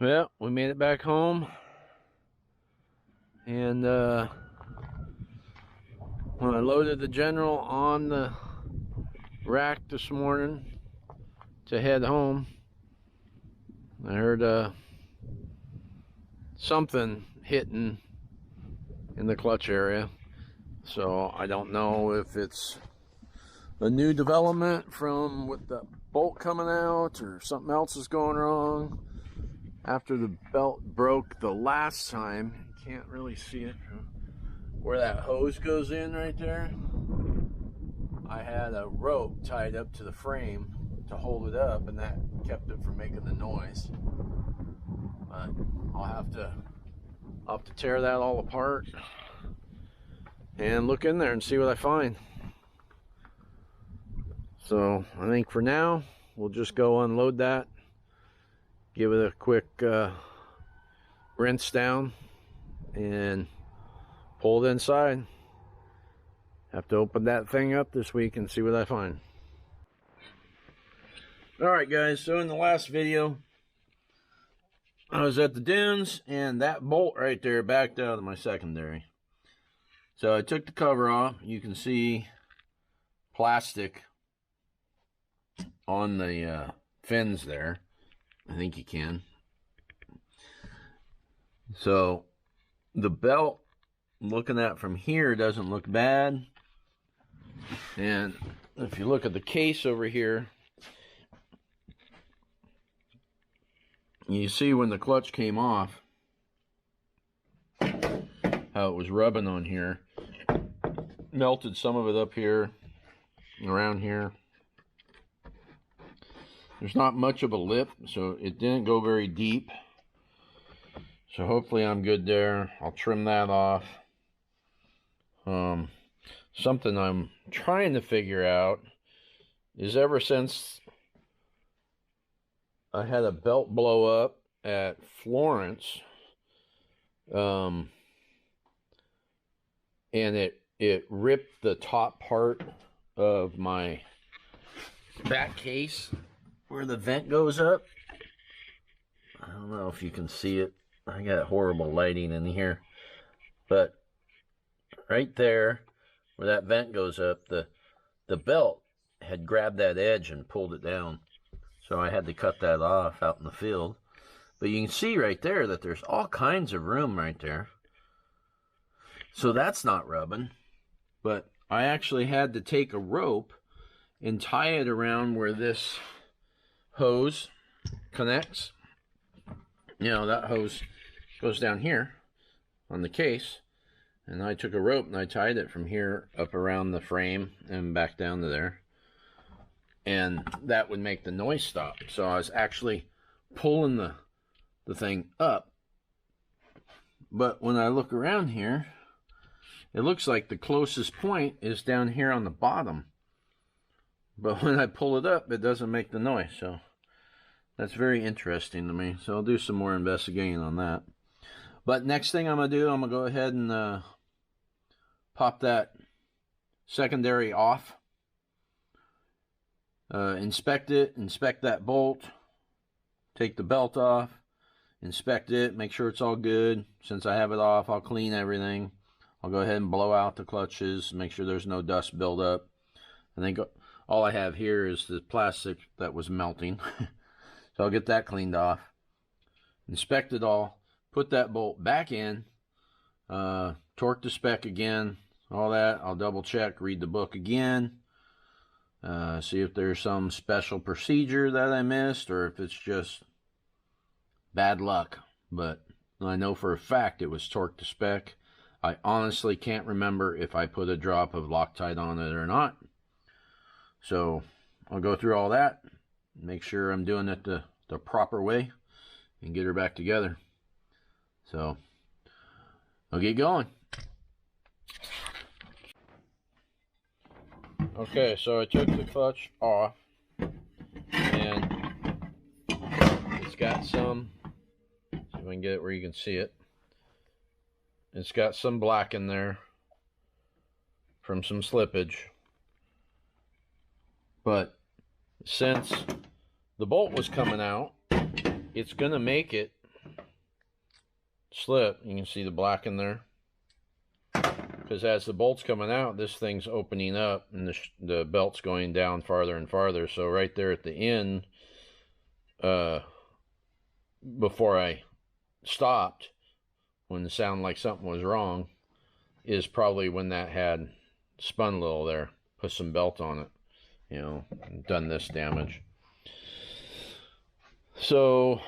Well, we made it back home, and when I loaded the General on the rack this morning to head home, I heard something hitting in the clutch area. So I don't know if it's a new development from with the bolt coming out or something else is going wrong. After the belt broke the last time, you can't really see it where that hose goes in right there. I had a rope tied up to the frame to hold it up, and that kept it from making the noise. But I'll have to tear that all apart and look in there and see what I find. So I think for now we'll just go unload that, give it a quick rinse down, and pull it inside. Have to open that thing up this week and see what I find. Alright guys, so in the last video I was at the dunes and that bolt right there backed out of my secondary. So I took the cover off. You can see plastic on the fins there. I think you can. So the belt, looking at from here, doesn't look bad. And if you look at the case over here, you see when the clutch came off, how it was rubbing on here. Melted some of it up here, around here. There's not much of a lip, so it didn't go very deep. So hopefully I'm good there. I'll trim that off. Something I'm trying to figure out is, ever since I had a belt blow up at Florence, and it ripped the top part of my back case where the vent goes up. I don't know if you can see it. I got horrible lighting in here, but right there where that vent goes up, the belt had grabbed that edge and pulled it down. So I had to cut that off out in the field. But you can see right there that there's all kinds of room right there. So that's not rubbing. But I actually had to take a rope and tie it around where this hose connects. You know, that hose goes down here on the case. And I took a rope and I tied it from here up around the frame and back down to there. And that would make the noise stop. So I was actually pulling the thing up. But when I look around here, it looks like the closest point is down here on the bottom. But when I pull it up, it doesn't make the noise. So that's very interesting to me. So I'll do some more investigating on that. But next thing I'm going to do, I'm going to go ahead and pop that secondary off. Inspect it, inspect that bolt, take the belt off, inspect it, make sure it's all good. Since I have it off, I'll clean everything. I'll go ahead and blow out the clutches, make sure there's no dust buildup. I think all I have here is the plastic that was melting. So I'll get that cleaned off, inspect it all, put that bolt back in, torque the spec again, all that. I'll double check, read the book again, see if there's some special procedure that I missed or if it's just bad luck. But I know for a fact it was torque to spec. I honestly can't remember if I put a drop of Loctite on it or not. So I'll go through all that, make sure I'm doing it the proper way, and get her back together. So I'll get going. Okay, so I took the clutch off, and it's got some, see if I can get it where you can see it. It's got some black in there from some slippage. But since the bolt was coming out, it's going to make it slip, you can see the black in there. Because as the bolt's coming out, this thing's opening up and the belt's going down farther and farther. So right there at the end, before I stopped, when it sounded like something was wrong, is probably when that had spun a little there. Put some belt on it, you know, and done this damage. So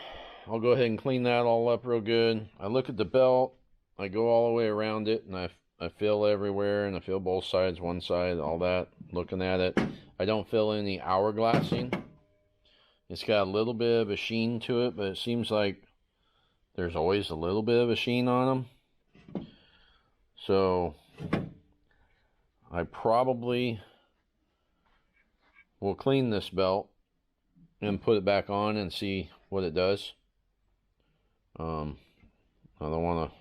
I'll go ahead and clean that all up real good. I look at the belt, I go all the way around it, and I feel everywhere, and I feel both sides, one side, all that, looking at it. I don't feel any hourglassing. It's got a little bit of a sheen to it, but it seems like there's always a little bit of a sheen on them. So I probably will clean this belt and put it back on and see what it does. I don't want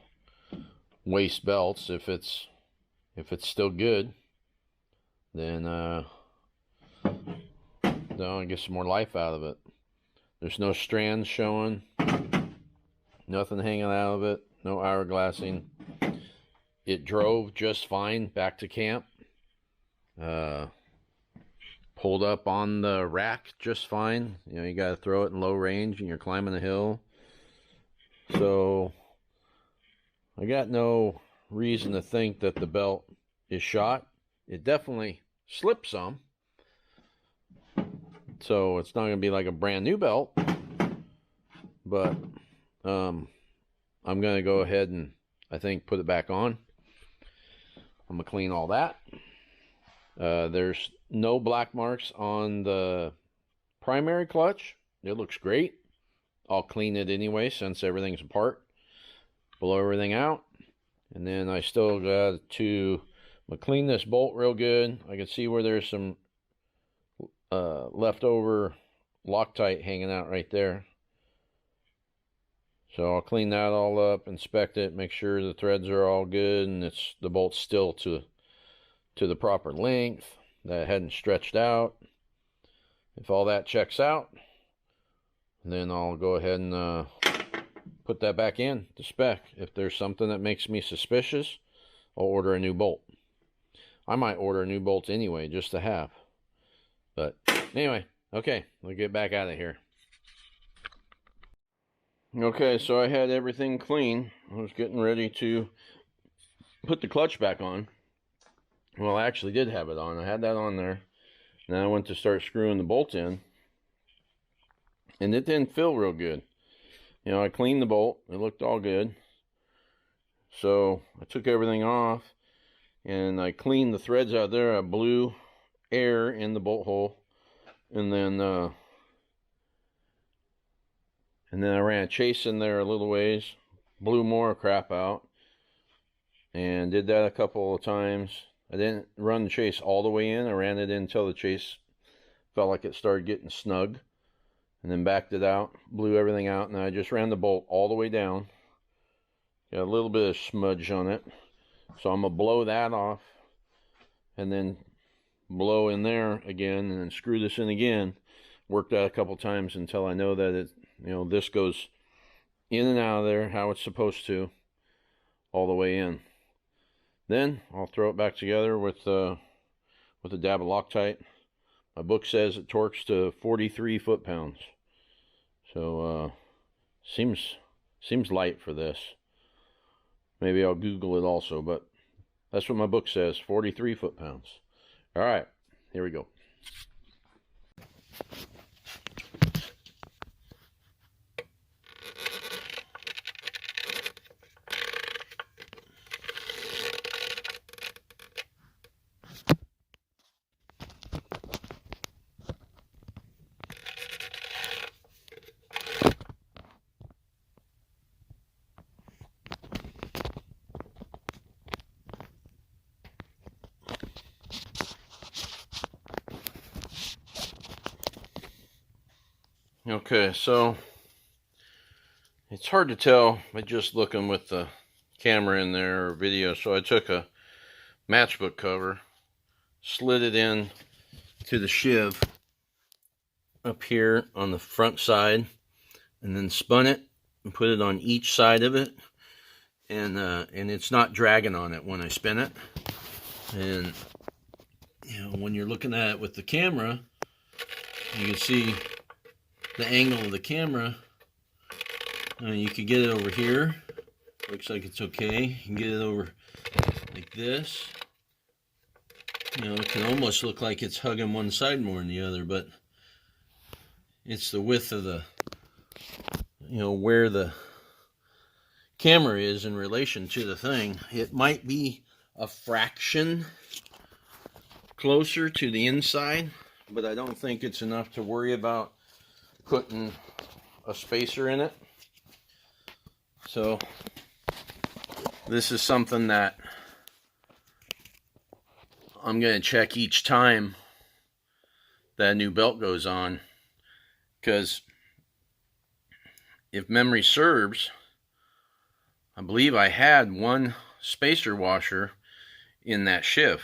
to waste belts. If it's still good, then I'll get some more life out of it. There's no strands showing, nothing hanging out of it, no hourglassing. It drove just fine back to camp. Pulled up on the rack just fine. You know, you got to throw it in low range and you're climbing a hill. So I got no reason to think that the belt is shot. It definitely slipped some. So it's not going to be like a brand new belt. But I'm going to go ahead and, I think, put it back on. I'm going to clean all that. There's no black marks on the primary clutch. It looks great. I'll clean it anyway since everything's apart. Blow everything out. And then I still got to clean this bolt real good. I can see where there's some leftover Loctite hanging out right there. So I'll clean that all up, inspect it, make sure the threads are all good and the bolt's still to the proper length, that it hadn't stretched out. If all that checks out, then I'll go ahead and put that back in to spec. If there's something that makes me suspicious, I'll order a new bolt. I might order a new bolt anyway, just to have. But anyway, okay, we'll get back out of here. Okay, so I had everything clean. I was getting ready to put the clutch back on. Well, I actually did have it on. I had that on there. Now I went to start screwing the bolt in. And it didn't feel real good. You know, I cleaned the bolt. It looked all good. So I took everything off. And I cleaned the threads out there. I blew air in the bolt hole. And then I ran a chase in there a little ways. Blew more crap out. And did that a couple of times. I didn't run the chase all the way in. I ran it in until the chase felt like it started getting snug. And then backed it out. Blew everything out. And I just ran the bolt all the way down. Got a little bit of smudge on it. So I'm going to blow that off. And then blow in there again. And then screw this in again. Worked that a couple times until I know that it, you know, this goes in and out of there how it's supposed to. All the way in. Then I'll throw it back together with a dab of Loctite. My book says it torques to 43 foot-pounds. So seems light for this. Maybe I'll Google it also, but that's what my book says, 43 foot-pounds. All right, here we go. Okay, so it's hard to tell by just looking with the camera in there or video. So I took a matchbook cover, slid it in to the sheave up here on the front side, and then spun it and put it on each side of it and it's not dragging on it when I spin it. And you know, when you're looking at it with the camera, you can see the angle of the camera. You can get it over here. Looks like it's okay. You can get it over like this. You know, it can almost look like it's hugging one side more than the other, but it's the width of the, you know, where the camera is in relation to the thing. It might be a fraction closer to the inside, but I don't think it's enough to worry about putting a spacer in it. So this is something that I'm going to check each time that a new belt goes on, because if memory serves, I believe I had one spacer washer in that sheave,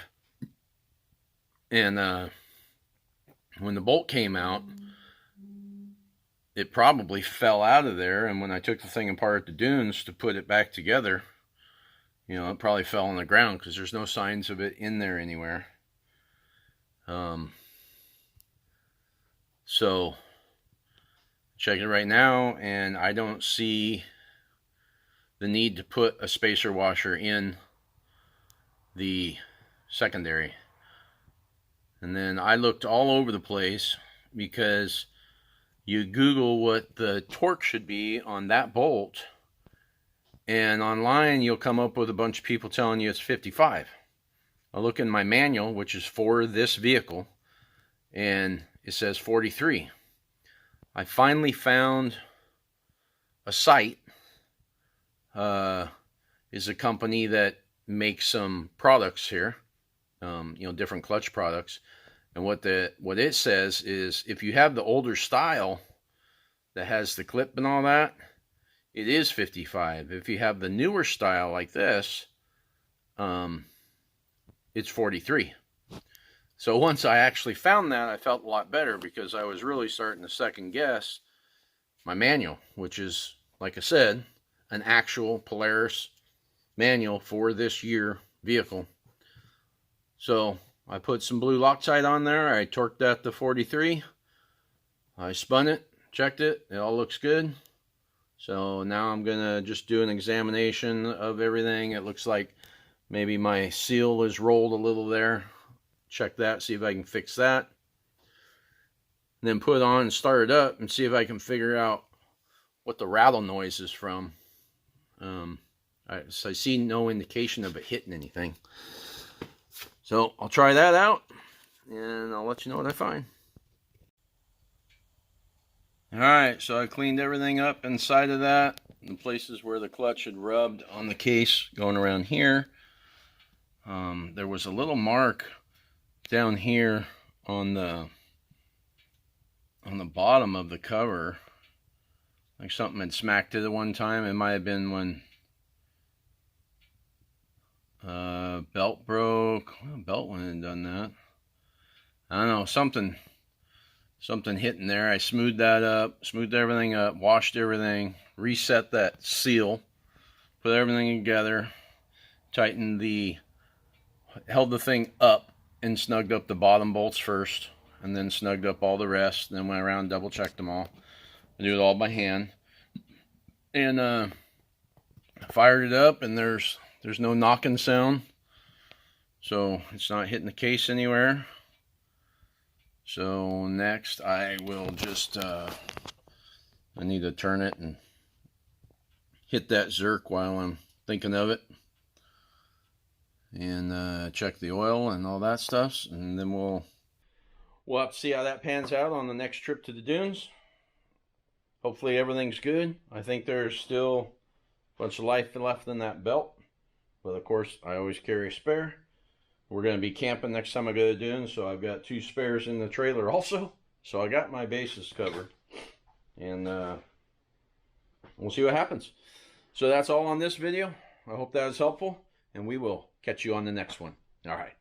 and when the bolt came out, it probably fell out of there, and when I took the thing apart at the dunes to put it back together, you know, it probably fell on the ground because there's no signs of it in there anywhere. So check it right now, and I don't see the need to put a spacer washer in the secondary. And then I looked all over the place, because you Google what the torque should be on that bolt, and online you'll come up with a bunch of people telling you it's 55. I look in my manual, which is for this vehicle, and it says 43. I finally found a site. Is a company that makes some products here, you know, different clutch products. And what it says is, if you have the older style that has the clip and all that, it is 55. If you have the newer style like this, it's 43. So once I actually found that, I felt a lot better, because I was really starting to second guess my manual, which is, like I said, an actual Polaris manual for this year vehicle. So I put some blue Loctite on there. I torqued that to 43. I spun it, checked it. It all looks good. So now I'm going to just do an examination of everything. It looks like maybe my seal is rolled a little there. Check that, see if I can fix that. And then put it on and start it up and see if I can figure out what the rattle noise is from. So I see no indication of it hitting anything. So I'll try that out, and I'll let you know what I find. Alright, so I cleaned everything up inside of that. The places where the clutch had rubbed on the case going around here. There was a little mark down here on the bottom of the cover. Like something had smacked it at one time. It might have been when belt broke. Well, belt wouldn't have done that. I don't know, something hitting there. I smoothed that up, smoothed everything up, washed everything, reset that seal, put everything together, held the thing up and snugged up the bottom bolts first, and then snugged up all the rest, and then went around and double checked them all. I do it all by hand, and fired it up, and there's no knocking sound, so it's not hitting the case anywhere. So next I will just I need to turn it and hit that Zerk while I'm thinking of it, and check the oil and all that stuff, and then we'll have to see how that pans out on the next trip to the dunes. Hopefully everything's good. I think there's still a bunch of life left in that belt, but of course I always carry a spare. We're going to be camping next time I go to the dunes, so I've got 2 spares in the trailer also. So I got my bases covered, and we'll see what happens. So that's all on this video. I hope that was helpful, and we will catch you on the next one. All right.